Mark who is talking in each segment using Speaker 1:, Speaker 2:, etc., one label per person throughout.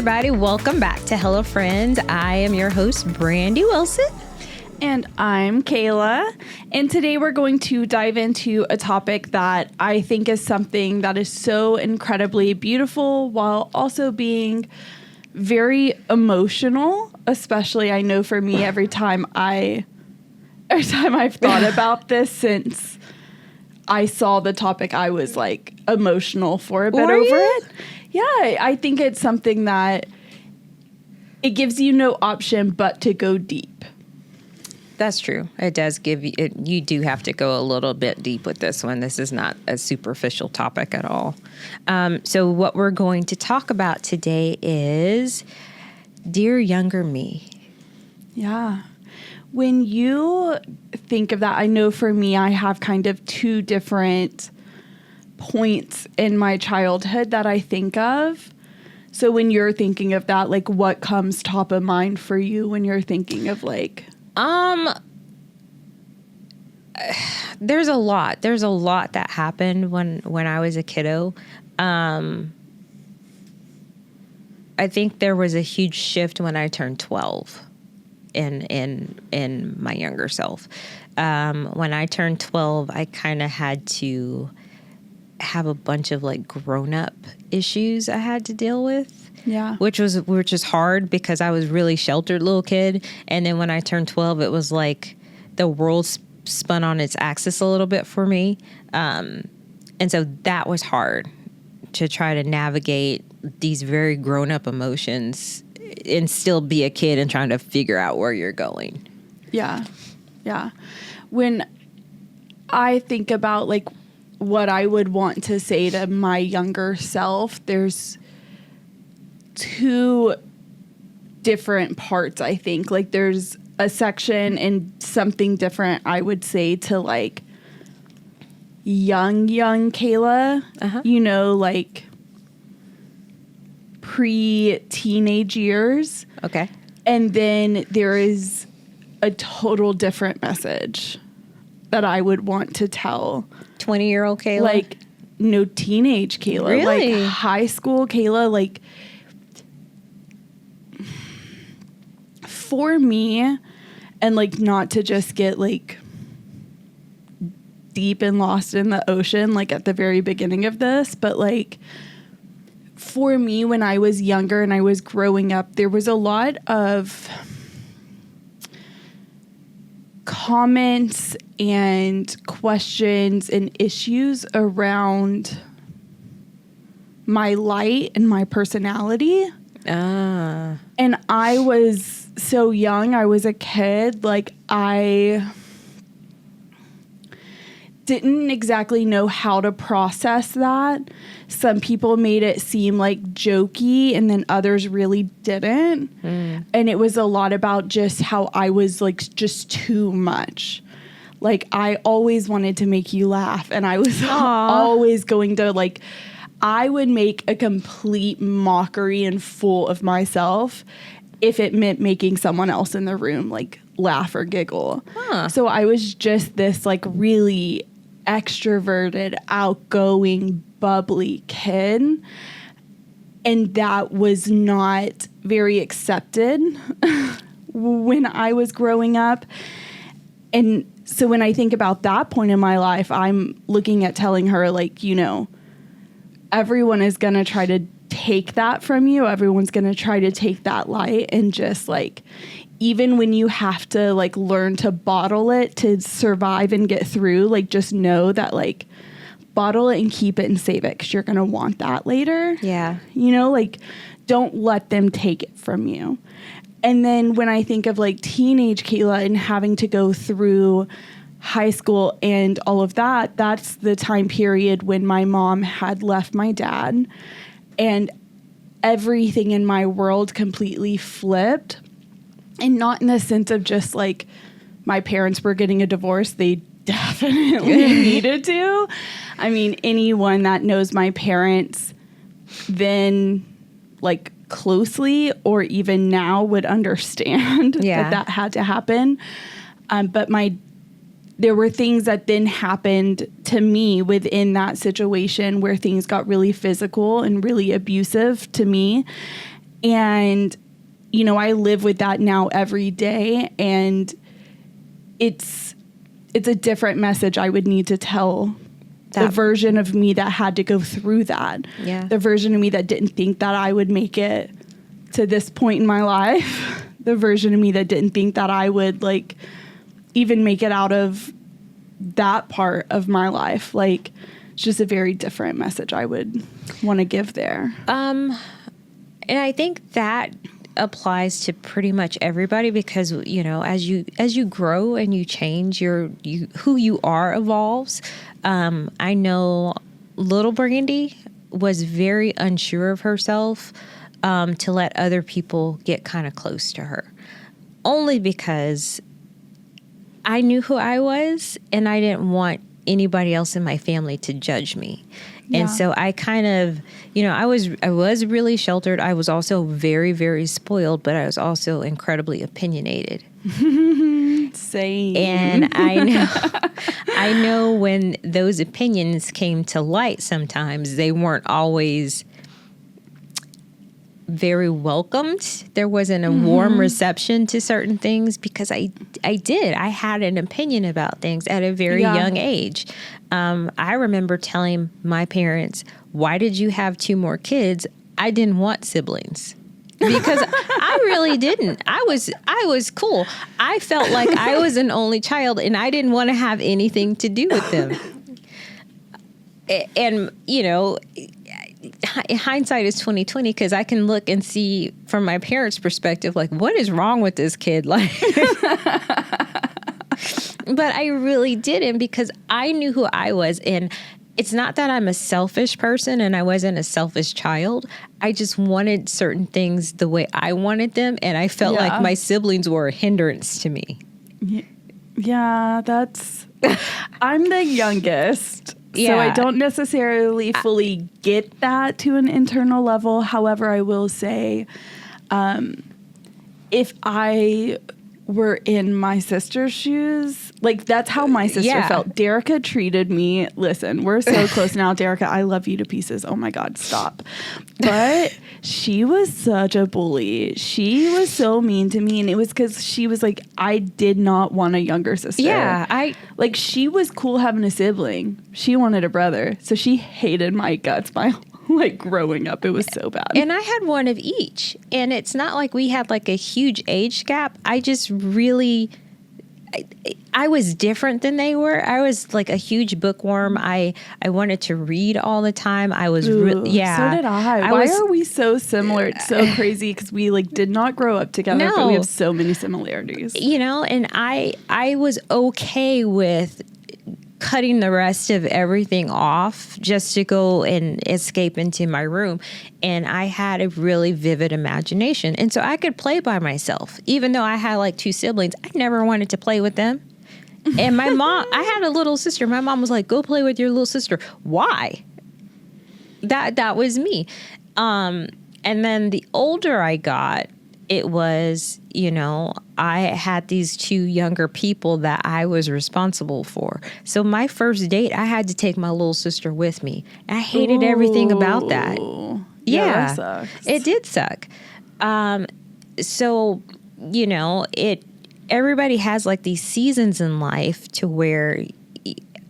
Speaker 1: everybody. Welcome back to Hello Friends. I am your host, Brandy Wilson.
Speaker 2: And I'm Kayla. And today we're going to dive into a topic that I think is something that is so incredibly beautiful while also being very emotional. Especially, I know for me, every time I've thought about this since I saw the topic, I was like emotional for a bit over it. Yeah, I think it's something that it gives you no option but to go deep.
Speaker 1: That's true. It does give you, you do have to go a little bit deep with this one. This is not a superficial topic at all. So what we're going to talk about today is Dear Younger Me.
Speaker 2: Yeah. When you think of that, I know for me, I have kind of two different points in my childhood that I think of. So when you're thinking of that, like what comes top of mind for you when you're thinking of like...
Speaker 1: There's a lot that happened when I was a kiddo. I think there was a huge shift when I turned 12 in my younger self. When I turned 12, I kind of had to have a bunch of like grown up issues I had to deal with.
Speaker 2: Yeah.
Speaker 1: Which is hard because I was really sheltered little kid. And then when I turned 12, it was like the world spun on its axis a little bit for me. And so that was hard to try to navigate these very grown up emotions and still be a kid and trying to figure out where you're going.
Speaker 2: Yeah. Yeah. When I think about like what I would want to say to my younger self, there's two different parts, I think. Like there's a section and something different I would say to like young Kayla, you know, like pre-teenage years.
Speaker 1: Okay.
Speaker 2: And then there is a total different message that I would want to tell
Speaker 1: 20-year-old Kayla?
Speaker 2: Like, no, teenage Kayla.
Speaker 1: Really?
Speaker 2: Like, high school Kayla. Like, for me, and, like, not to just get, like, deep and lost in the ocean, like, at the very beginning of this, but, like, for me, when I was younger and I was growing up, there was a lot of comments and questions and issues around my light and my personality. And I was so young. I was a kid. Like, I didn't exactly know how to process that. Some people made it seem like jokey and then others really didn't. And it was a lot about just how I was like just too much. Like I always wanted to make you laugh and I was always going to like, I would make a complete mockery and fool of myself if it meant making someone else in the room like laugh or giggle. So I was just this like really extroverted, outgoing, bubbly kid. And that was not very accepted when I was growing up. And so when I think about that point in my life, I'm looking at telling her, like, you know, everyone is going to try to take that from you. Everyone's going to try to take that light and just like, even when you have to like learn to bottle it to survive and get through, like just know that like bottle it and keep it and save it because you're going to want that later.
Speaker 1: Yeah.
Speaker 2: You know, like don't let them take it from you. And then when I think of like teenage Kayla and having to go through high school and all of that, that's the time period when my mom had left my dad and everything in my world completely flipped. And not in the sense of just like my parents were getting a divorce. They definitely needed to. I mean, anyone that knows my parents then like closely or even now would understand that had to happen. But there were things that then happened to me within that situation where things got really physical and really abusive to me. And, you know, I live with that now every day, and it's a different message I would need to tell the version of me that had to go through that.
Speaker 1: Yeah.
Speaker 2: The version of me that didn't think that I would make it to this point in my life. The version of me that didn't think that I would, like, even make it out of that part of my life. Like, it's just a very different message I would want to give there.
Speaker 1: And I think that applies to pretty much everybody, because, you know, as you grow and you change, who you are evolves. I know little Brandy was very unsure of herself, to let other people get kind of close to her, only because I knew who I was and I didn't want anybody else in my family to judge me. Yeah. And so I kind of, you know, I was really sheltered. I was also very, very spoiled, but I was also incredibly opinionated.
Speaker 2: Same.
Speaker 1: And I know when those opinions came to light, sometimes they weren't always very welcomed. There wasn't a warm reception to certain things, because I had an opinion about things at a very young age. I remember telling my parents, "Why did you have 2 more kids? I didn't want siblings." Because I really didn't. I was cool. I felt like I was an only child and I didn't want to have anything to do with them. And, you know, hindsight is 20/20, because I can look and see from my parents' perspective, like, what is wrong with this kid? Like, but I really didn't, because I knew who I was. And it's not that I'm a selfish person and I wasn't a selfish child. I just wanted certain things the way I wanted them. And I felt like my siblings were a hindrance to me.
Speaker 2: Yeah, I'm the youngest. Yeah. So I don't necessarily fully get that to an internal level. However, I will say, if I were in my sister's shoes, like, that's how my sister felt. Derica treated me, listen, we're so close now, Derica, I love you to pieces. Oh my God, stop. But she was such a bully. She was so mean to me. And it was because she was like, I did not want a younger sister.
Speaker 1: Yeah.
Speaker 2: Like, she was cool having a sibling. She wanted a brother. So she hated my guts like, growing up. It was so bad.
Speaker 1: And I had one of each. And it's not like we had like a huge age gap. I just really, I was different than they were. I was like a huge bookworm. I wanted to read all the time. I was,
Speaker 2: So did I. Why are we so similar? It's so crazy, because we, like, did not grow up together, but we have so many similarities.
Speaker 1: You know, and I was okay with cutting the rest of everything off just to go and escape into my room. And I had a really vivid imagination. And so I could play by myself. Even though I had like 2 siblings, I never wanted to play with them. And my mom, I had a little sister. My mom was like, go play with your little sister. Why? That was me. And then the older I got, it was, you know, I had these 2 younger people that I was responsible for. So my first date, I had to take my little sister with me. I hated everything about that.
Speaker 2: Yeah, that sucks.
Speaker 1: It did suck. So, you know, everybody has like these seasons in life to where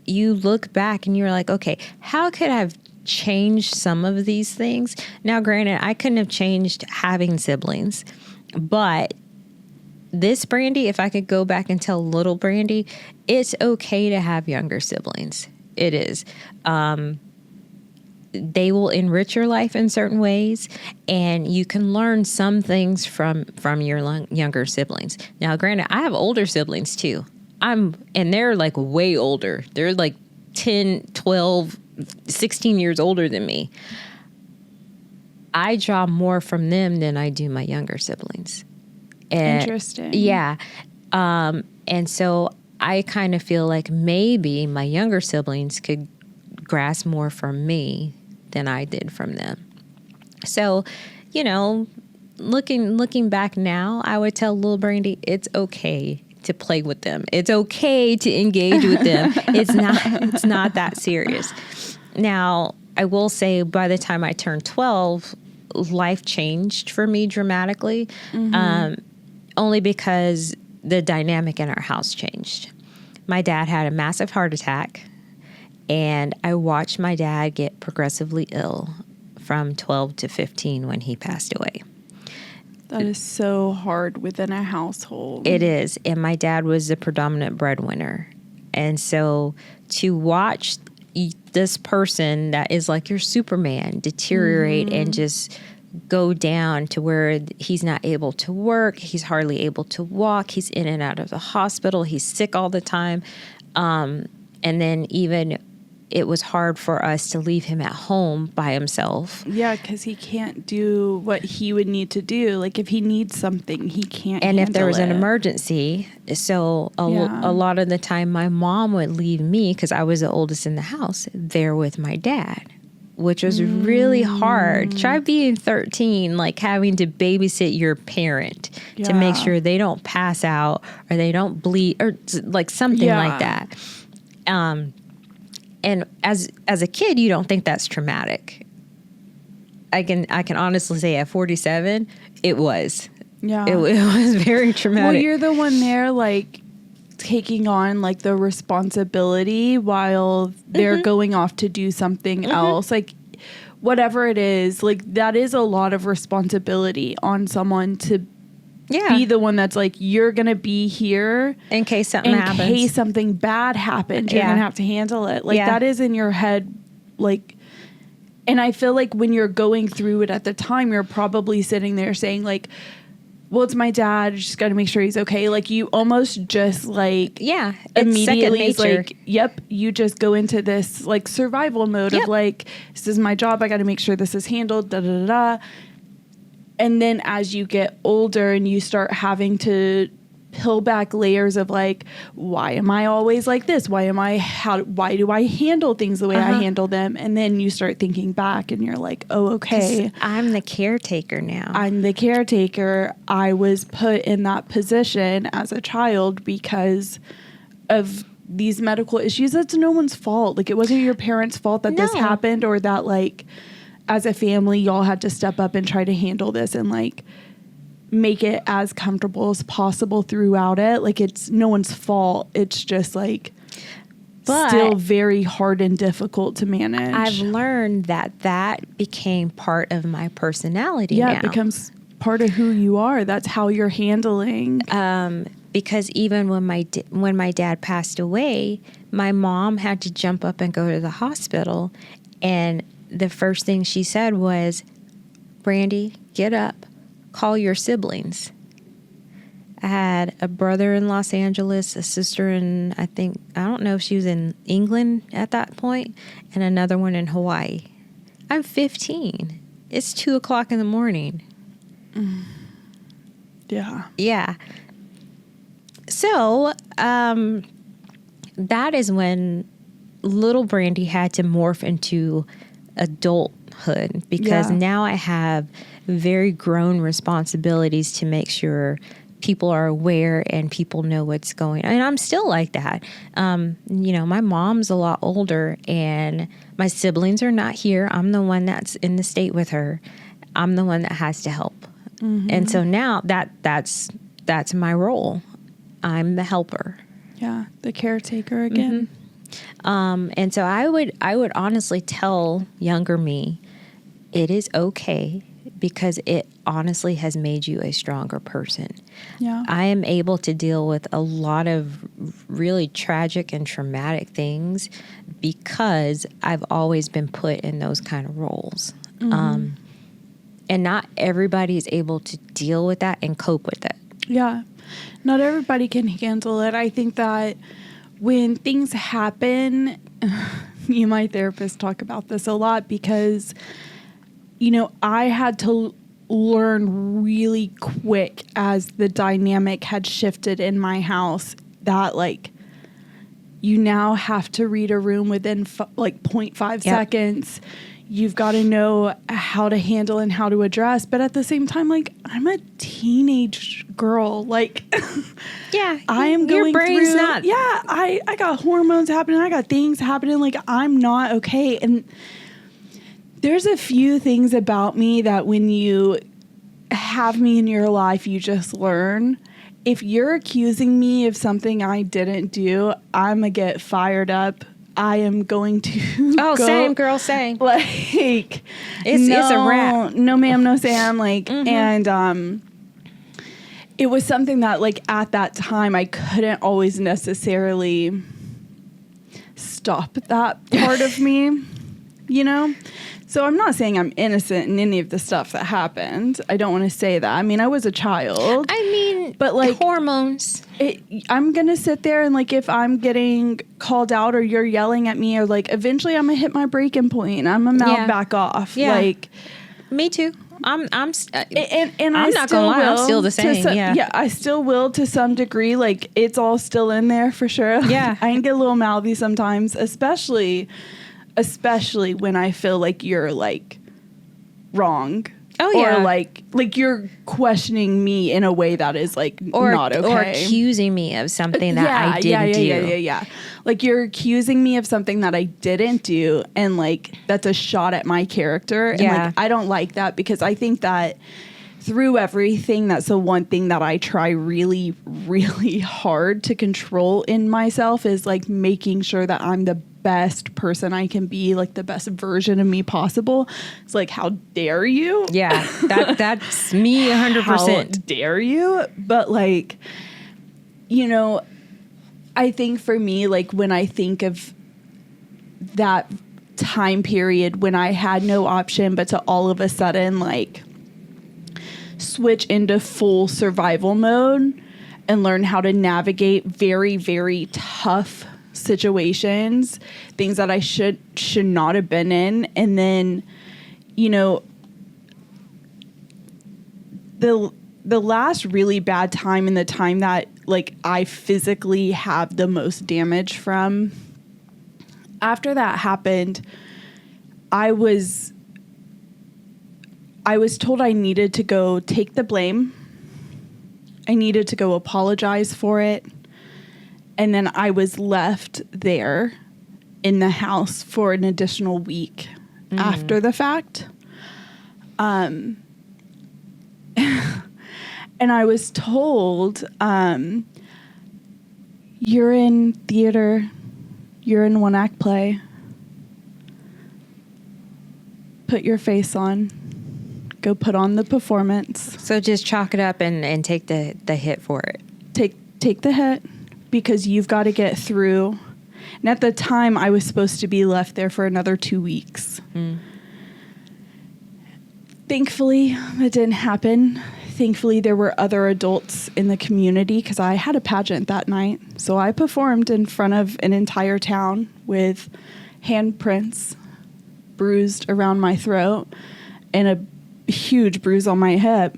Speaker 1: you look back and you're like, okay, how could I have changed some of these things? Now, granted, I couldn't have changed having siblings, but this Brandy, if I could go back and tell little Brandy, it's okay to have younger siblings. It is. They will enrich your life in certain ways, and you can learn some things from your younger siblings. Now, granted, I have older siblings too. And they're like way older. They're like 10, 12, 16 years older than me. I draw more from them than I do my younger siblings.
Speaker 2: Interesting.
Speaker 1: Yeah. And so I kind of feel like maybe my younger siblings could grasp more from me than I did from them. So, you know, looking back now, I would tell little Brandy, it's okay to play with them. It's okay to engage with them. It's not that serious. Now, I will say by the time I turned 12, life changed for me dramatically, only because the dynamic in our house changed. My dad had a massive heart attack, and I watched my dad get progressively ill from 12 to 15 when he passed away.
Speaker 2: That is so hard within a household.
Speaker 1: It is. And my dad was the predominant breadwinner. And so to watch this person that is like your Superman deteriorate and just go down to where he's not able to work, he's hardly able to walk, he's in and out of the hospital, he's sick all the time. And then even it was hard for us to leave him at home by himself.
Speaker 2: Yeah, because he can't do what he would need to do. Like, if he needs something, he can't
Speaker 1: And if there was an
Speaker 2: handle it.
Speaker 1: emergency, so a lot of the time my mom would leave me, because I was the oldest in the house, there with my dad, which was really hard. Try being 13, like having to babysit your parent to make sure they don't pass out or they don't bleed or like something like that. And as a kid, you don't think that's traumatic. I can honestly say at 47, it was.
Speaker 2: Yeah.
Speaker 1: It was very traumatic.
Speaker 2: Well, you're the one there, like, taking on, like, the responsibility while they're going off to do something else. Like, whatever it is, like, that is a lot of responsibility on someone to be the one that's like, you're going to be here
Speaker 1: in case something happens.
Speaker 2: In case something bad happens, you're going to have to handle it. Like, that is in your head, like, and I feel like when you're going through it at the time, you're probably sitting there saying, like, well, it's my dad, I just got to make sure he's okay. Like, you almost just, like, immediately is like, yep, you just go into this, like, survival mode of, like, this is my job, I got to make sure this is handled, da-da-da-da. And then as you get older and you start having to peel back layers of, like, why am I always like this? Why do I handle things the way I handle them? And then you start thinking back and you're like, oh, okay.
Speaker 1: I'm the caretaker now.
Speaker 2: I'm the caretaker. I was put in that position as a child because of these medical issues. That's no one's fault. Like, it wasn't your parents' fault that this happened, or that, like, as a family, y'all had to step up and try to handle this and, like, make it as comfortable as possible throughout it. Like, it's no one's fault. It's just, like, still very hard and difficult to manage.
Speaker 1: I've learned that became part of my personality now.
Speaker 2: Yeah, it becomes part of who you are. That's how you're handling.
Speaker 1: Because even when my dad passed away, my mom had to jump up and go to the hospital, and the first thing she said was, Brandy, get up, call your siblings. I had a brother in Los Angeles, a sister in, I don't know if she was in England at that point, and another one in Hawaii. I'm 15. It's 2:00 in the morning.
Speaker 2: Yeah.
Speaker 1: Yeah. So, that is when little Brandy had to morph into adulthood, because now I have very grown responsibilities to make sure people are aware and people know what's going on. And I'm still like that. My mom's a lot older and my siblings are not here. I'm the one that's in the state with her. I'm the one that has to help. And so now that's my role. I'm the helper.
Speaker 2: Yeah, the caretaker again.
Speaker 1: And so I would honestly tell younger me, it is okay, because it honestly has made you a stronger person.
Speaker 2: Yeah.
Speaker 1: I am able to deal with a lot of really tragic and traumatic things because I've always been put in those kind of roles. And not everybody is able to deal with that and cope with it.
Speaker 2: Yeah. Not everybody can handle it. I think that when things happen, me and my therapist talk about this a lot, because, I had to learn really quick as the dynamic had shifted in my house that, like, you now have to read a room within 0.5 seconds. You've got to know how to handle and how to address. But at the same time, like, I'm a teenage girl. Like, I am going
Speaker 1: brain's
Speaker 2: through.
Speaker 1: Not.
Speaker 2: Yeah, I got hormones happening. I got things happening. Like, I'm not okay. And There's a few things about me that when you have me in your life, you just learn. If you're accusing me of something I didn't do, I'm going to get fired up. I am going to
Speaker 1: same, girl, same.
Speaker 2: Like,
Speaker 1: it's a wrap.
Speaker 2: No, ma'am, no, Sam. Like, and it was something that, like, at that time, I couldn't always necessarily stop that part of me, you know? So I'm not saying I'm innocent in any of the stuff that happened. I don't want to say that. I mean, I was a child.
Speaker 1: I mean,
Speaker 2: but like
Speaker 1: hormones.
Speaker 2: I'm going to sit there and like if I'm getting called out or you're yelling at me or like eventually I'm going to hit my breaking point and I'm going to mouth back off.
Speaker 1: Yeah.
Speaker 2: Like
Speaker 1: me too. And
Speaker 2: I'm
Speaker 1: not gonna lie, I'm still the same.
Speaker 2: I still will to some degree. Like it's all still in there for sure.
Speaker 1: Yeah.
Speaker 2: I can get a little mouthy sometimes, especially when I feel like you're like wrong.
Speaker 1: Oh yeah.
Speaker 2: Or like you're questioning me in a way that is like not okay.
Speaker 1: Or accusing me of something that I didn't do.
Speaker 2: Yeah. Like you're accusing me of something that I didn't do and like that's a shot at my character. And like I don't like that because I think that through everything, that's the one thing that I try really, really hard to control in myself is like making sure that I'm the best person I can be, like the best version of me possible. It's like, how dare you?
Speaker 1: Yeah, that's me 100%.
Speaker 2: How dare you? But like, you know, I think for me, like when I think of that time period when I had no option but to all of a sudden like switch into full survival mode and learn how to navigate very, very tough situations, things that I should not have been in. And then, you know, the last really bad time and the time that like I physically have the most damage from, after that happened, I was told I needed to go take the blame. I needed to go apologize for it. And then I was left there in the house for an additional week after the fact. And I was told, you're in theater, you're in one act play. Put your face on. Go put on the performance.
Speaker 1: So just chalk it up and take the hit for it.
Speaker 2: Take the hit because you've got to get through. And at the time, I was supposed to be left there for another 2 weeks. Thankfully, that didn't happen. Thankfully, there were other adults in the community because I had a pageant that night. So I performed in front of an entire town with handprints bruised around my throat and a huge bruise on my hip.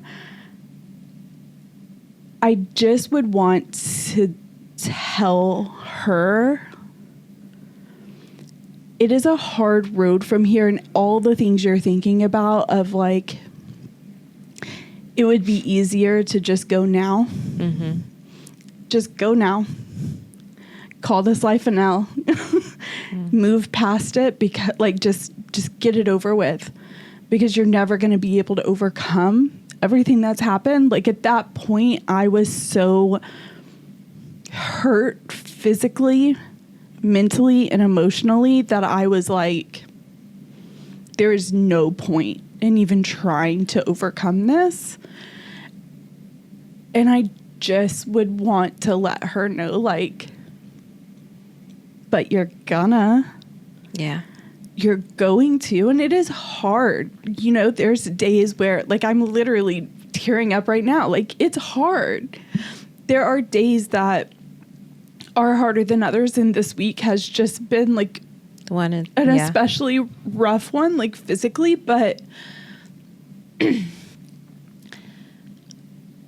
Speaker 2: I just would want to tell her it is a hard road from here, and all the things you're thinking about of like it would be easier to just go now. Just go now. Call this life an L. Move past it because like just get it over with, because you're never going to be able to overcome everything that's happened. Like at that point, I was so hurt physically, mentally, and emotionally that I was like, there is no point in even trying to overcome this. And I just would want to let her know, like, but you're gonna.
Speaker 1: Yeah.
Speaker 2: You're going to, and it is hard. You know, there's days where, like, I'm literally tearing up right now. Like, it's hard. There are days that are harder than others, and this week has just been, like, an especially rough one, like, physically, but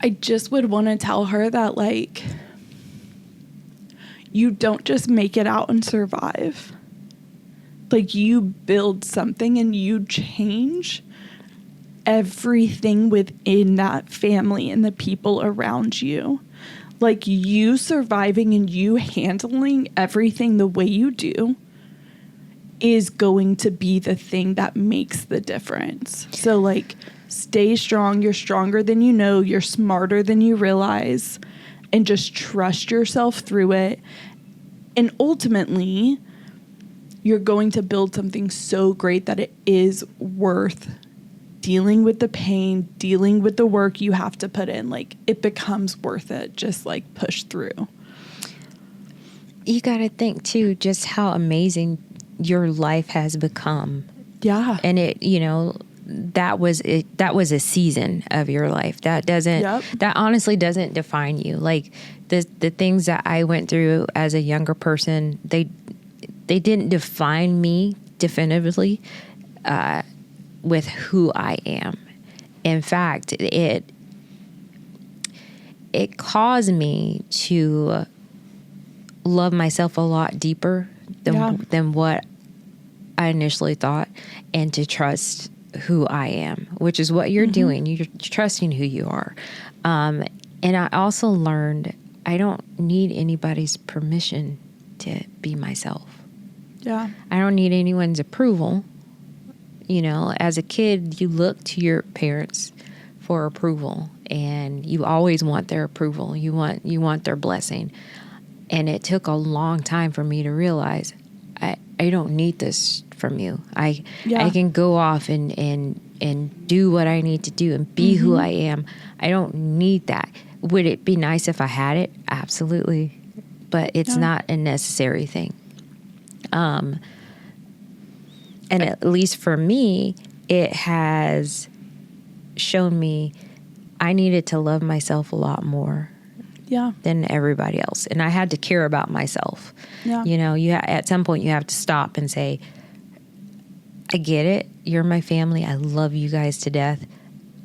Speaker 2: I just would want to tell her that, like, you don't just make it out and survive. Like, you build something and you change everything within that family and the people around you. Like, you surviving and you handling everything the way you do is going to be the thing that makes the difference. So like, stay strong. You're stronger than you know. You're smarter than you realize. And just trust yourself through it. And ultimately, you're going to build something so great that it is worth dealing with the pain, dealing with the work you have to put in. Like, it becomes worth it. Just like push through.
Speaker 1: You got to think too, just how amazing your life has become.
Speaker 2: Yeah.
Speaker 1: And it, you know, that was a season of your life. That honestly doesn't define you. Like the things that I went through as a younger person, they didn't define me definitively with who I am. In fact, it caused me to love myself a lot deeper than what I initially thought, and to trust who I am, which is what you're doing. You're trusting who you are. And I also learned I don't need anybody's permission to be myself.
Speaker 2: Yeah.
Speaker 1: I don't need anyone's approval. You know, as a kid, you look to your parents for approval, and you always want their approval. You want their blessing. And it took a long time for me to realize I don't need this from you. I can go off and do what I need to do and be who I am. I don't need that. Would it be nice if I had it? Absolutely. But it's not a necessary thing. And at least for me, it has shown me I needed to love myself a lot more than everybody else. And I had to care about myself. Yeah. You know, at some point you have to stop and say, I get it. You're my family. I love you guys to death.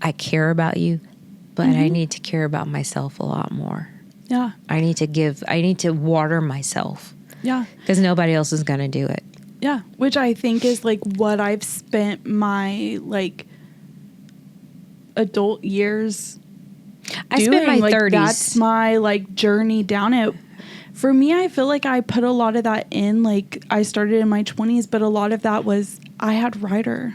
Speaker 1: I care about you, but I need to care about myself a lot more.
Speaker 2: Yeah.
Speaker 1: I need to water myself.
Speaker 2: Yeah.
Speaker 1: Because nobody else is going to do it.
Speaker 2: Yeah. Which I think is like what I've spent my like adult years
Speaker 1: I spent my
Speaker 2: like
Speaker 1: 30s.
Speaker 2: That's my like journey down it. For me, I feel like I put a lot of that in. Like I started in my 20s, but a lot of that was I had Ryder.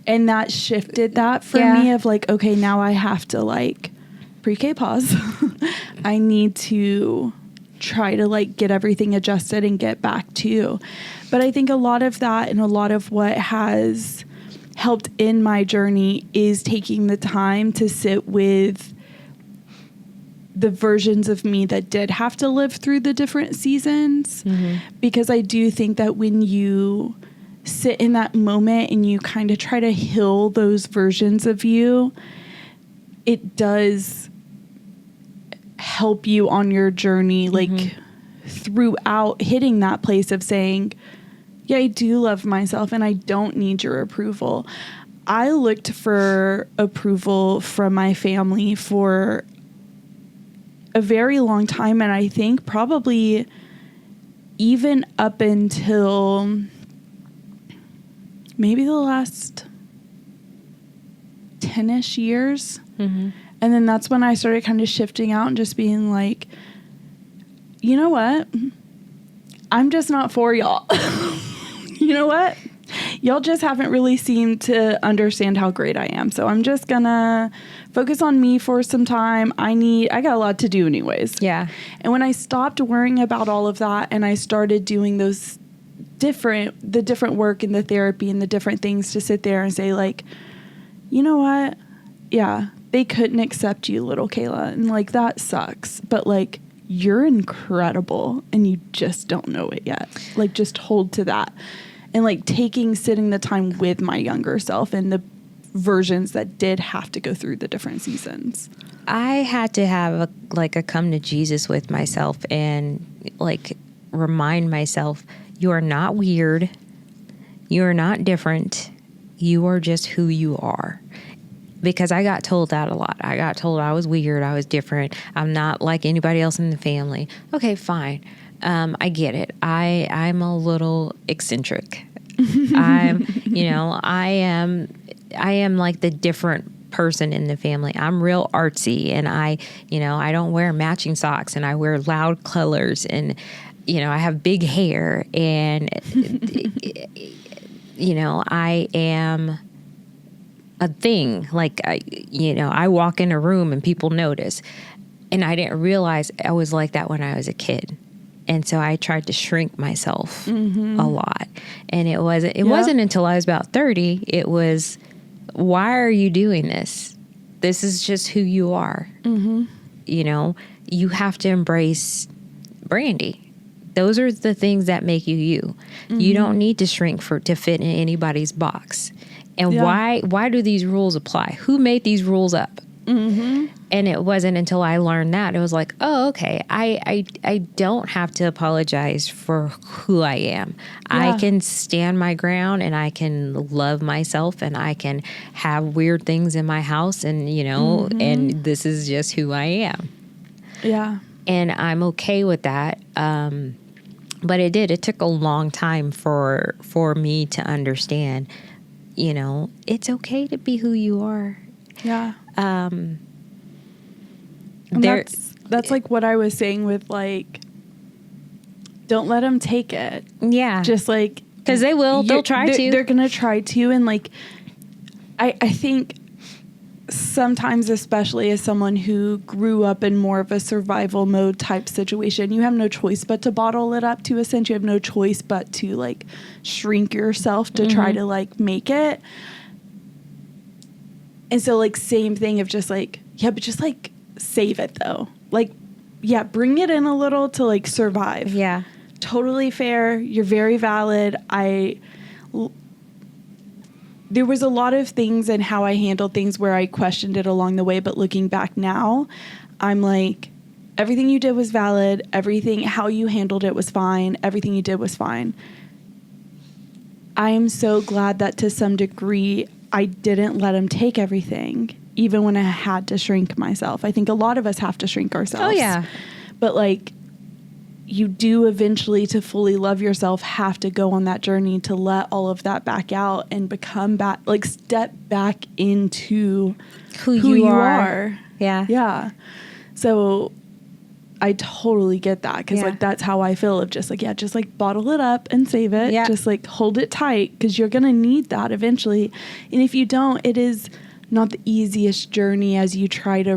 Speaker 2: And that shifted that for me of like, okay, now I have to like pre-K pause. I need to try to like get everything adjusted and get back to. But I think a lot of that and a lot of what has helped in my journey is taking the time to sit with the versions of me that did have to live through the different seasons. Because I do think that when you sit in that moment and you kind of try to heal those versions of you, it does help you on your journey, like throughout hitting that place of saying, yeah, I do love myself and I don't need your approval. I looked for approval from my family for a very long time. And I think probably even up until maybe the last 10-ish years. And then that's when I started kind of shifting out and just being like, you know what? I'm just not for y'all. You know what? Y'all just haven't really seemed to understand how great I am. So I'm just gonna focus on me for some time. I got a lot to do anyways. Yeah. And when I stopped worrying about all of that and I started doing those the different work and the therapy and the different things to sit there and say like, you know what? Yeah, they couldn't accept you, little Kayla. And like, that sucks. But like, you're incredible and you just don't know it yet. Like, just hold to that. And like sitting the time with my younger self and the versions that did have to go through the different seasons.
Speaker 1: I had to have a come to Jesus with myself and like remind myself, you are not weird. You are not different. You are just who you are. Because I got told that a lot. I got told I was weird. I was different. I'm not like anybody else in the family. Okay, fine. I get it. I'm a little eccentric. I am like the different person in the family. I'm real artsy and I don't wear matching socks and I wear loud colors and you know, I have big hair and, you know, I am a thing. Like, I walk in a room and people notice. And I didn't realize I was like that when I was a kid. And so I tried to shrink myself a lot. And it wasn't until I was about 30, it was, why are you doing this? This is just who you are. You know, you have to embrace Brandy. Those are the things that make you you. You don't need to shrink to fit in anybody's box. And why do these rules apply? Who made these rules up? And it wasn't until I learned that it was like, oh, okay, I don't have to apologize for who I am. I can stand my ground and I can love myself and I can have weird things in my house and, you know, and this is just who I am.
Speaker 2: Yeah.
Speaker 1: And I'm okay with that. But it took a long time for me to understand, you know, it's okay to be who you are.
Speaker 2: Yeah. And that's like what I was saying with like, don't let them take it.
Speaker 1: Yeah.
Speaker 2: Just like,
Speaker 1: because they'll try to.
Speaker 2: They're going to try to. And like, I think sometimes, especially as someone who grew up in more of a survival mode type situation, you have no choice but to bottle it up to a sense. You have no choice but to like shrink yourself to try to like make it. And so like same thing of just like, yeah, but just like save it though. Like, yeah, bring it in a little to like survive.
Speaker 1: Yeah.
Speaker 2: Totally fair. You're very valid. There was a lot of things in how I handled things where I questioned it along the way, but looking back now, I'm like, everything you did was valid. Everything, how you handled it was fine. Everything you did was fine. I am so glad that to some degree, I didn't let him take everything, even when I had to shrink myself. I think a lot of us have to shrink ourselves.
Speaker 1: Oh, yeah.
Speaker 2: But like, you do eventually, to fully love yourself, have to go on that journey to let all of that back out and become back, like step back into who you are.
Speaker 1: Yeah.
Speaker 2: Yeah. So I totally get that. Cause like, that's how I feel of just like, yeah, just like bottle it up and save it.
Speaker 1: Yeah.
Speaker 2: Just like hold it tight. Cause you're going to need that eventually. And if you don't, it is not the easiest journey as you try to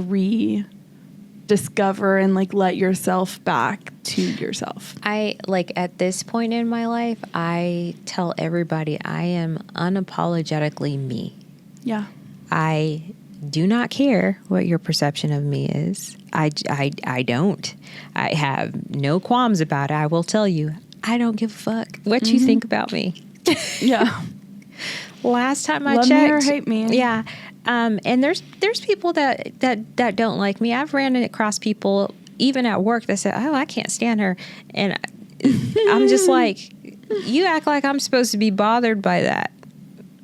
Speaker 2: rediscover and like let yourself back to yourself.
Speaker 1: I like at this point in my life, I tell everybody I am unapologetically me.
Speaker 2: Yeah.
Speaker 1: I do not care what your perception of me is. I don't. I have no qualms about it. I will tell you, I don't give a fuck what you think about me.
Speaker 2: Yeah.
Speaker 1: Last time I
Speaker 2: Love
Speaker 1: checked,
Speaker 2: me or hate me.
Speaker 1: Yeah. And there's people that don't like me. I've ran across people even at work that said, "Oh, I can't stand her," and I'm just like, you act like I'm supposed to be bothered by that.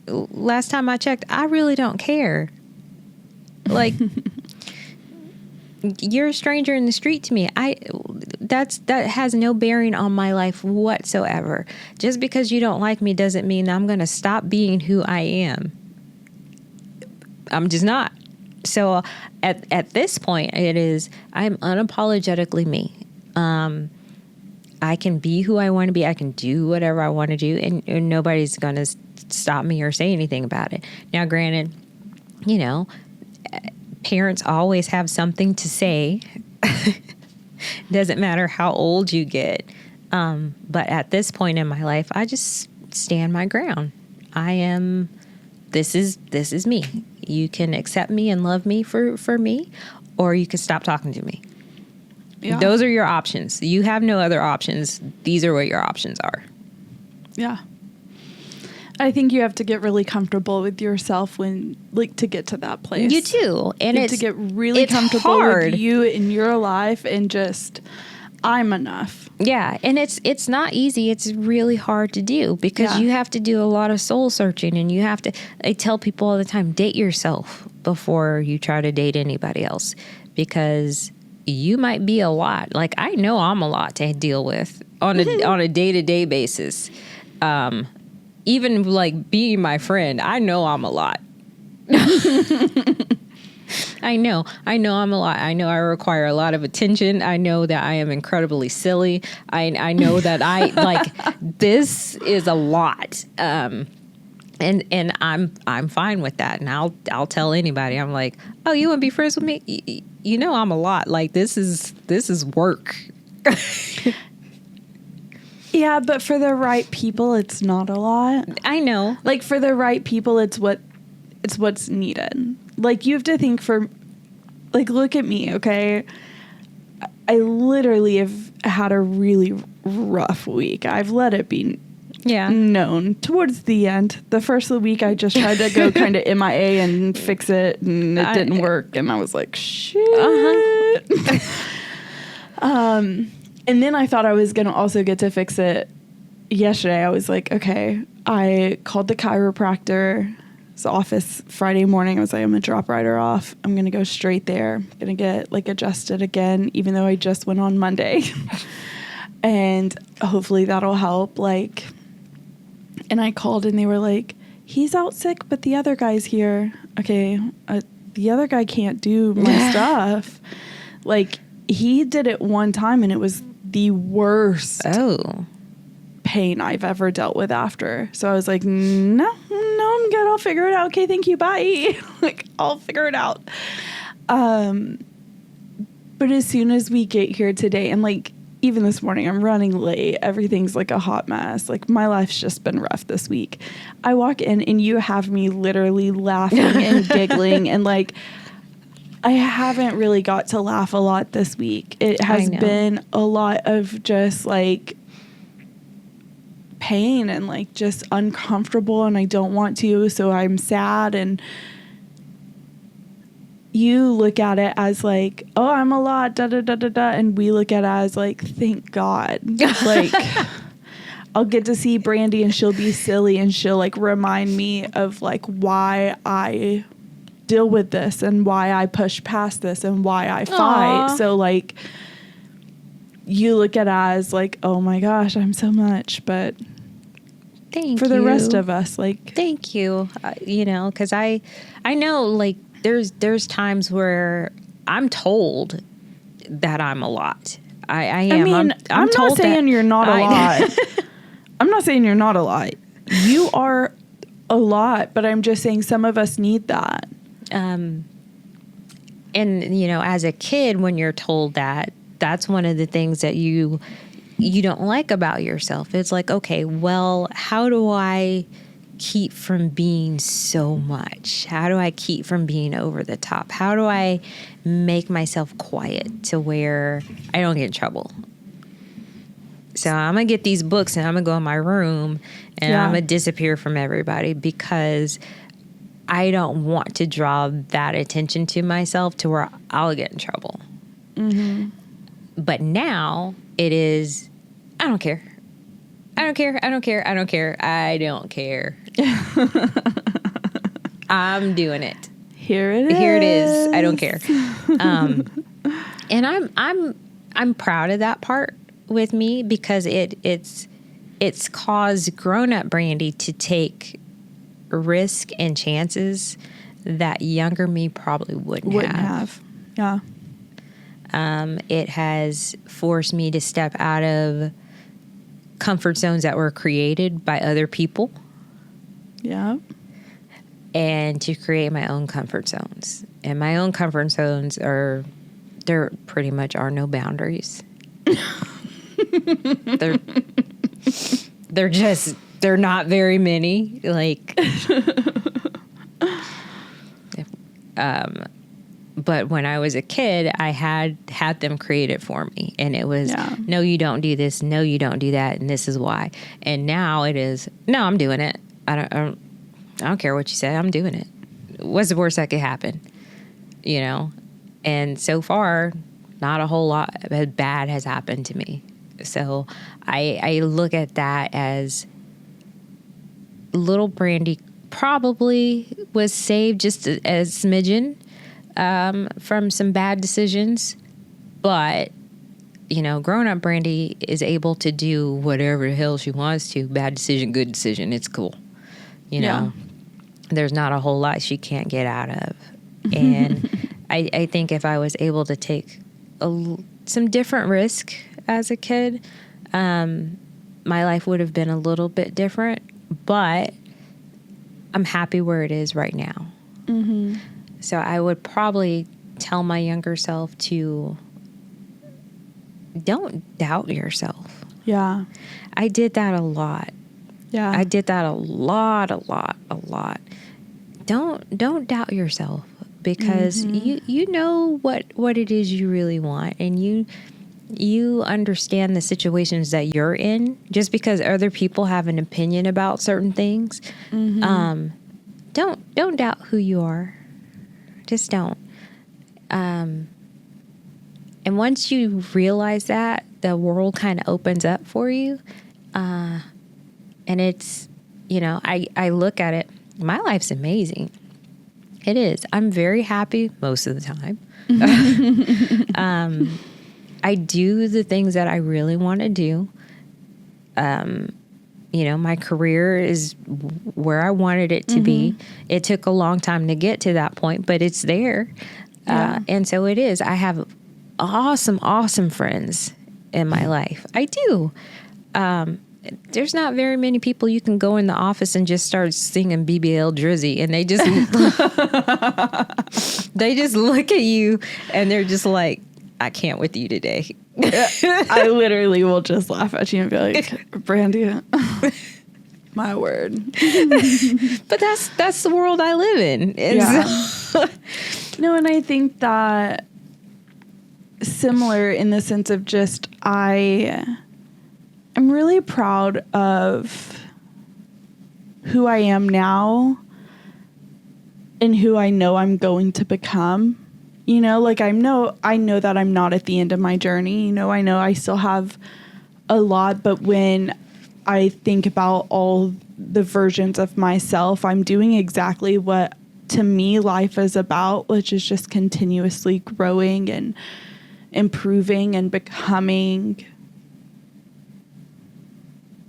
Speaker 1: Last time I checked, I really don't care. Like, you're a stranger in the street to me. That has no bearing on my life whatsoever. Just because you don't like me doesn't mean I'm going to stop being who I am. I'm just not. So at this point, I'm unapologetically me. I can be who I want to be. I can do whatever I want to do, and nobody's going to stop me or say anything about it. Now, granted, you know, parents always have something to say. Doesn't matter how old you get. But at this point in my life, I just stand my ground. This is me. You can accept me and love me for me, or you can stop talking to me. Yeah. Those are your options. You have no other options. These are what your options are.
Speaker 2: Yeah. I think you have to get really comfortable with yourself when, like, to get to that place.
Speaker 1: You do. And
Speaker 2: you have to get really comfortable with you in your life and just, I'm enough.
Speaker 1: Yeah. And it's not easy. It's really hard to do because you have to do a lot of soul searching, and you have to, I tell people all the time, date yourself before you try to date anybody else, because you might be a lot. Like, I know I'm a lot to deal with on a day-to-day basis. Even like being my friend, I know I'm a lot. I know I'm a lot. I know I require a lot of attention. I know that I am incredibly silly. I know that I like, this is a lot. And I'm fine with that. And I'll tell anybody, I'm like, oh, you want to be friends with me? You know, I'm a lot. Like, this is work.
Speaker 2: Yeah, but for the right people, it's not a lot.
Speaker 1: I know.
Speaker 2: Like, for the right people, it's what's needed. Like, you have to think like, look at me, okay? I literally have had a really rough week. I've let it be known towards the end. The first of the week, I just tried to go kind of MIA and fix it, and it didn't work. And I was like, shit. And then I thought I was going to also get to fix it yesterday. I was like, okay, I called the chiropractor's office Friday morning. I was like, I'm going to drop right her off. I'm going to go straight there. I'm going to get like adjusted again, even though I just went on Monday. And hopefully that'll help. Like, and I called and they were like, he's out sick, but the other guy's here. Okay. The other guy can't do my stuff. Like, he did it one time and it was the worst pain I've ever dealt with after. So I was like, no, I'm good. I'll figure it out. Okay, thank you. Bye. Like, I'll figure it out. But as soon as we get here today, and like, even this morning, I'm running late. Everything's like a hot mess. Like, my life's just been rough this week. I walk in and you have me literally laughing and giggling, and like, I haven't really got to laugh a lot this week. It has been a lot of just like pain and like just uncomfortable, and I don't want to, so I'm sad. And you look at it as like, oh, I'm a lot, da da da da da, and we look at it as like, thank God. Like, I'll get to see Brandy and she'll be silly and she'll like remind me of like why I deal with this and why I push past this and why I fight.
Speaker 1: Aww.
Speaker 2: So like, you look at it as like, oh my gosh, I'm so much. But for the rest of us, like,
Speaker 1: thank you. You know, because I know like there's times where I'm told that I'm a lot. I am.
Speaker 2: I mean, I'm not saying you're not a lot. I'm not saying you're not a lot. You are a lot, but I'm just saying some of us need that.
Speaker 1: And, you know, as a kid, when you're told that, that's one of the things that you don't like about yourself. It's like, okay, well, how do I keep from being so much? How do I keep from being over the top? How do I make myself quiet to where I don't get in trouble? So I'm going to get these books and I'm going to go in my room and I'm going to disappear from everybody because I don't want to draw that attention to myself to where I'll get in trouble. Mm-hmm. But now it is, I don't care. I don't care. I don't care. I don't care. I don't care. I'm doing it.
Speaker 2: Here it is.
Speaker 1: Here it is. I don't care. And I'm proud of that part with me because it's caused grown-up Brandy to take risk and chances that younger me probably wouldn't have.
Speaker 2: Yeah.
Speaker 1: It has forced me to step out of comfort zones that were created by other people.
Speaker 2: Yeah.
Speaker 1: And to create my own comfort zones. And my own comfort zones there pretty much are no boundaries. They're not very many. Like, but when I was a kid, I had them create it for me. And it was, no, you don't do this. No, you don't do that. And this is why. And now it is, no, I'm doing it. I don't care what you say. I'm doing it. What's the worst that could happen? You know? And so far, not a whole lot bad has happened to me. So I look at that as little Brandy probably was saved just a smidgen from some bad decisions. But, you know, grown-up Brandy is able to do whatever the hell she wants to. Bad decision, good decision. It's cool. You know, there's not a whole lot she can't get out of. And I think if I was able to take some different risk as a kid, my life would have been a little bit different, but I'm happy where it is right now.
Speaker 2: Mm-hmm.
Speaker 1: So I would probably tell my younger self to don't doubt yourself.
Speaker 2: Yeah.
Speaker 1: I did that a lot.
Speaker 2: Yeah.
Speaker 1: I did that a lot. Don't doubt yourself, because you know what it is you really want, and you understand the situations that you're in. Just because other people have an opinion about certain things, don't doubt who you are. Just don't. And once you realize that, the world kind of opens up for you. And it's, I look at it, my life's amazing. It is. I'm very happy most of the time. I do the things that I really want to do. My career is where I wanted it to be. It took a long time to get to that point, but it's there. And so it is. I have awesome friends in my life. I do. There's not very many people you can go in the office and just start singing BBL Drizzy, and they just they just look at you and they're just like, I can't with you today.
Speaker 2: I literally will just laugh at you and be like, Brandy, my word.
Speaker 1: But that's the world I live in. And so
Speaker 2: no, and I think that similar in the sense of just I'm really proud of who I am now and who I know I'm going to become. Like I know that I'm not at the end of my journey. I know I still have a lot, but when I think about all the versions of myself, I'm doing exactly what to me life is about, which is just continuously growing and improving and becoming,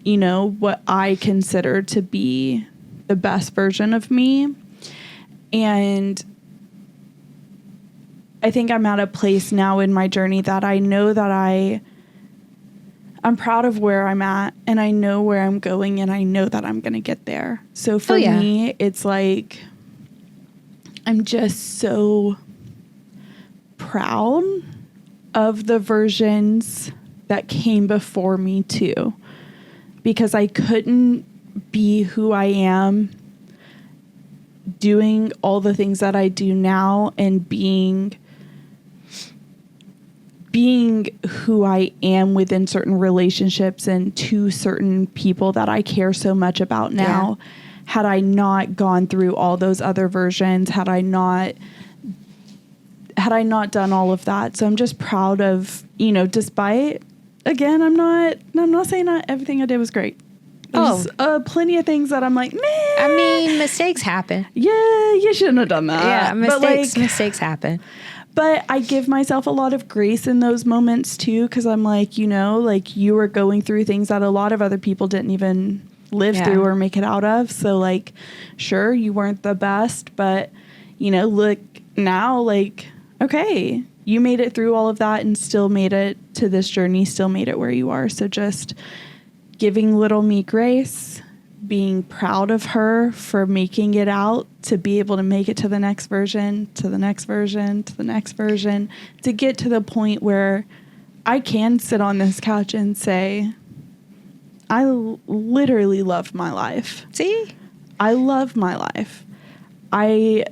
Speaker 2: what I consider to be the best version of me. And I think I'm at a place now in my journey that I know that I'm proud of where I'm at, and I know where I'm going, and I know that I'm going to get there. So for me, it's like, I'm just so proud of the versions that came before me too, because I couldn't be who I am doing all the things that I do now and being who I am within certain relationships and to certain people that I care so much about now, had I not gone through all those other versions, had I not done all of that. So I'm just proud of, despite, again, I'm not saying not everything I did was great. There's plenty of things that I'm like, man.
Speaker 1: I mean, mistakes happen.
Speaker 2: Yeah, you shouldn't have done that.
Speaker 1: Yeah, mistakes happen.
Speaker 2: But I give myself a lot of grace in those moments too, because I'm like, you were going through things that a lot of other people didn't even live through or make it out of. So like, sure, you weren't the best, but look now, like, okay, you made it through all of that and still made it to this journey, still made it where you are. So just giving little me grace, being proud of her for making it out to be able to make it to the next version, to the next version, to the next version, to get to the point where I can sit on this couch and say, I literally love my life.
Speaker 1: See?
Speaker 2: I love my life. I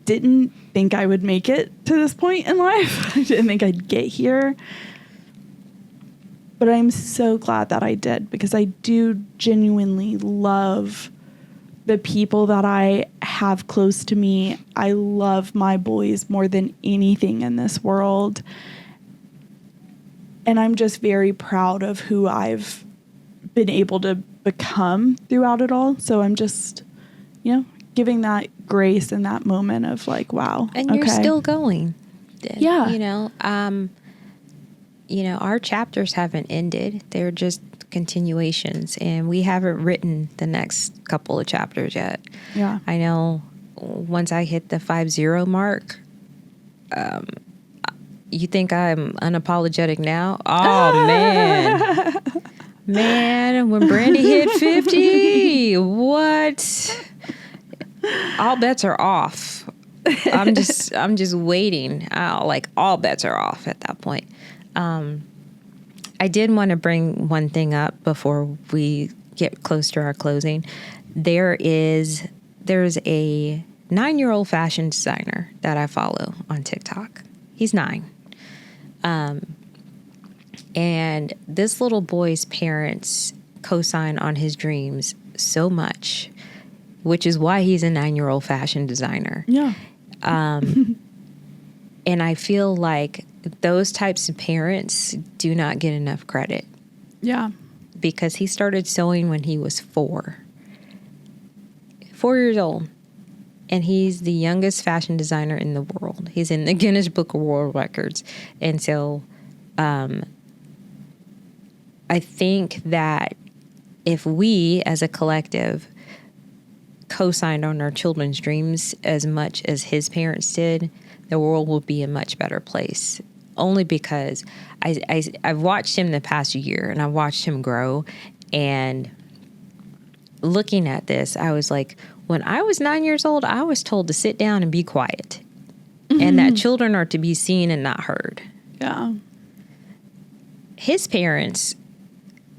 Speaker 2: didn't think I would make it to this point in life. I didn't think I'd get here. But I'm so glad that I did, because I do genuinely love the people that I have close to me. I love my boys more than anything in this world. And I'm just very proud of who I've been able to become throughout it all. So I'm just, giving that grace in that moment of like, wow.
Speaker 1: And you're still going.
Speaker 2: Yeah.
Speaker 1: Our chapters haven't ended. They're just continuations, and we haven't written the next couple of chapters yet.
Speaker 2: Yeah.
Speaker 1: I know once I hit the 50 mark, you think I'm unapologetic now? Oh, man. Man, when Brandy hit 50, what? All bets are off. I'm just waiting. Like, all bets are off at that point. I did want to bring one thing up before we get close to our closing. There's a 9-year-old fashion designer that I follow on TikTok. He's 9. And this little boy's parents co-sign on his dreams so much, which is why he's a 9-year-old fashion designer.
Speaker 2: Yeah.
Speaker 1: And I feel like those types of parents do not get enough credit.
Speaker 2: Yeah.
Speaker 1: Because he started sewing when he was 4 years old. And he's the youngest fashion designer in the world. He's in the Guinness Book of World Records. And so I think that if we as a collective co-signed on our children's dreams as much as his parents did, the world will be a much better place. Only because I've watched him the past year, and I've watched him grow. And looking at this, I was like, when I was 9 years old, I was told to sit down and be quiet. Mm-hmm. And that children are to be seen and not heard.
Speaker 2: Yeah.
Speaker 1: His parents,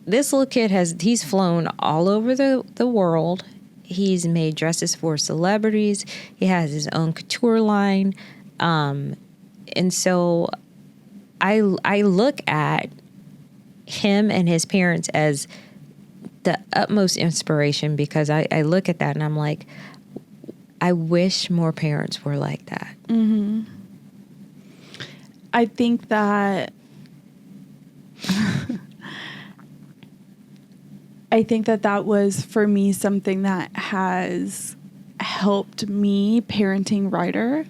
Speaker 1: this little kid he's flown all over the world. He's made dresses for celebrities. He has his own couture line. And so I look at him and his parents as the utmost inspiration, because I look at that and I'm like, I wish more parents were like that.
Speaker 2: Mm-hmm. I think that that was, for me, something that has helped me parenting Ryder.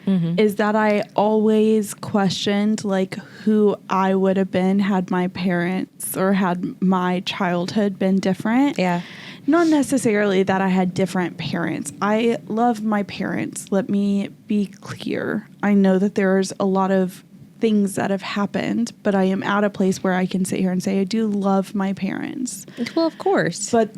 Speaker 2: Mm-hmm. Is that I always questioned like who I would have been had my parents or had my childhood been different.
Speaker 1: Yeah.
Speaker 2: Not necessarily that I had different parents. I love my parents. Let me be clear. I know that there's a lot of things that have happened, but I am at a place where I can sit here and say I do love my parents.
Speaker 1: Well, of course.
Speaker 2: But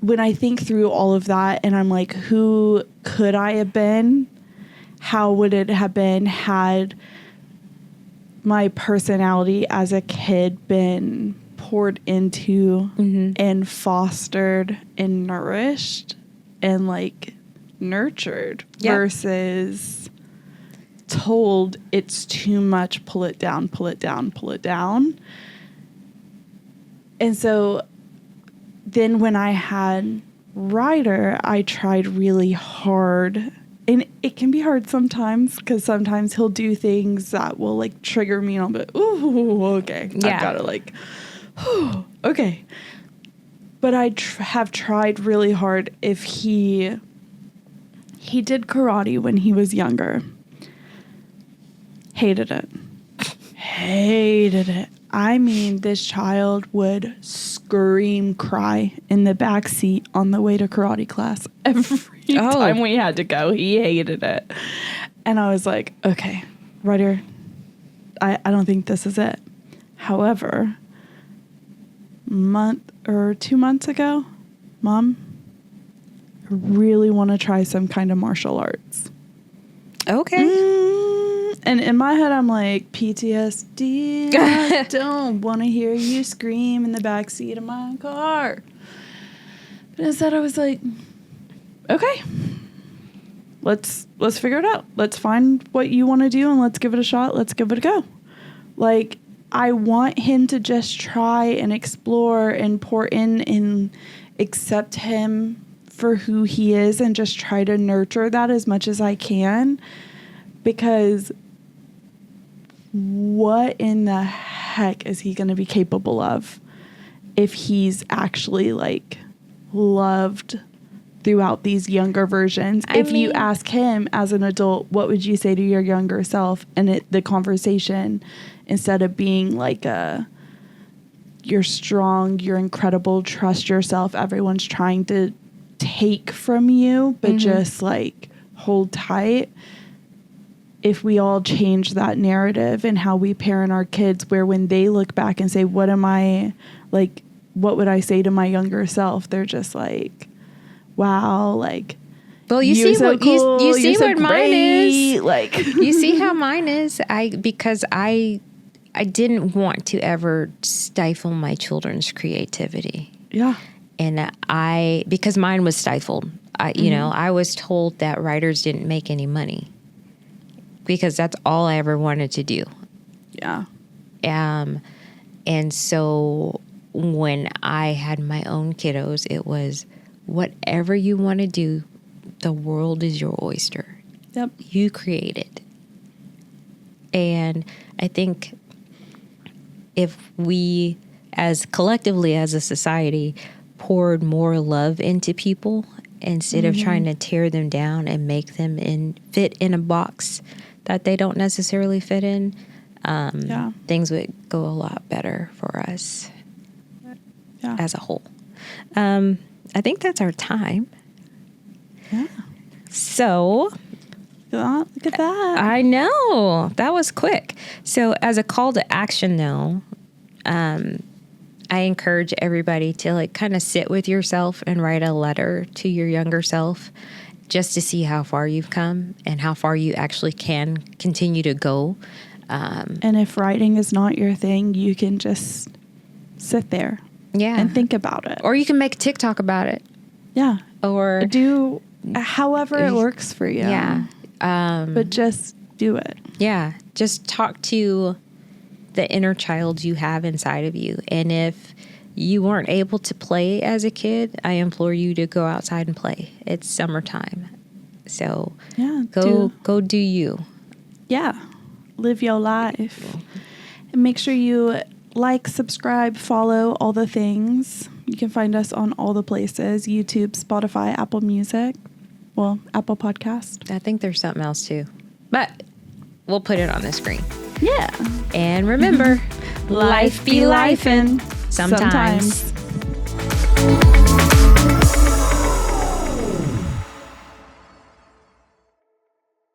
Speaker 2: when I think through all of that and I'm like, who could I have been? How would it have been had my personality as a kid been poured into mm-hmm. and fostered and nourished and like nurtured versus told it's too much, pull it down, pull it down, pull it down. And so then when I had Ryder, I tried really hard, and it can be hard sometimes because sometimes he'll do things that will like trigger me and I'll be like, ooh, okay. Yeah. I've got to like, whew, okay. But I have tried really hard. If he did karate when he was younger. Hated it. Hated it. I mean, this child would scream, cry in the back seat on the way to karate class every time we had to go. He hated it. And I was like, okay, Ryder, I don't think this is it. However, month or 2 months ago, Mom, I really want to try some kind of martial arts.
Speaker 1: Okay.
Speaker 2: And in my head, I'm like, PTSD. I don't want to hear you scream in the backseat of my car. But instead, I was like, okay, let's figure it out. Let's find what you want to do and let's give it a shot. Let's give it a go. Like, I want him to just try and explore and pour in and accept him for who he is and just try to nurture that as much as I can. Because what in the heck is he going to be capable of if he's actually like loved throughout these younger versions? If you ask him as an adult, what would you say to your younger self? And the conversation, instead of being like you're strong, you're incredible, trust yourself. Everyone's trying to take from you, but just like hold tight. If we all change that narrative and how we parent our kids, where when they look back and say, what am I, like, what would I say to my younger self? They're just like, wow, like,
Speaker 1: well, you see
Speaker 2: so
Speaker 1: what
Speaker 2: cool,
Speaker 1: you see what mine is.
Speaker 2: Like,
Speaker 1: you see how mine is. Because I didn't want to ever stifle my children's creativity.
Speaker 2: Yeah.
Speaker 1: And because mine was stifled. You know, I was told that writers didn't make any money because that's all I ever wanted to do.
Speaker 2: Yeah.
Speaker 1: And so when I had my own kiddos, it was whatever you want to do, the world is your oyster.
Speaker 2: Yep.
Speaker 1: You create it. And I think if we, as collectively as a society, poured more love into people instead of trying to tear them down and make them fit in a box that they don't necessarily fit in, things would go a lot better for us as a whole. I think that's our time.
Speaker 2: Yeah.
Speaker 1: So,
Speaker 2: look at that.
Speaker 1: I know. That was quick. So, as a call to action, though, I encourage everybody to like kind of sit with yourself and write a letter to your younger self just to see how far you've come and how far you actually can continue to go.
Speaker 2: And if writing is not your thing, you can just sit there and think about it.
Speaker 1: Or you can make a TikTok about it.
Speaker 2: Yeah.
Speaker 1: Or
Speaker 2: do however it works for you.
Speaker 1: Yeah.
Speaker 2: But just do it.
Speaker 1: Yeah. Just talk to the inner child you have inside of you. And if you weren't able to play as a kid, I implore you to go outside and play. It's summertime. So go do you.
Speaker 2: Yeah. Live your life. And make sure you like, subscribe, follow, all the things. You can find us on all the places: YouTube, Spotify, Apple Music, Apple Podcast.
Speaker 1: I think there's something else too, but we'll put it on the screen.
Speaker 2: Yeah.
Speaker 1: And remember, life be lifin'. Sometimes.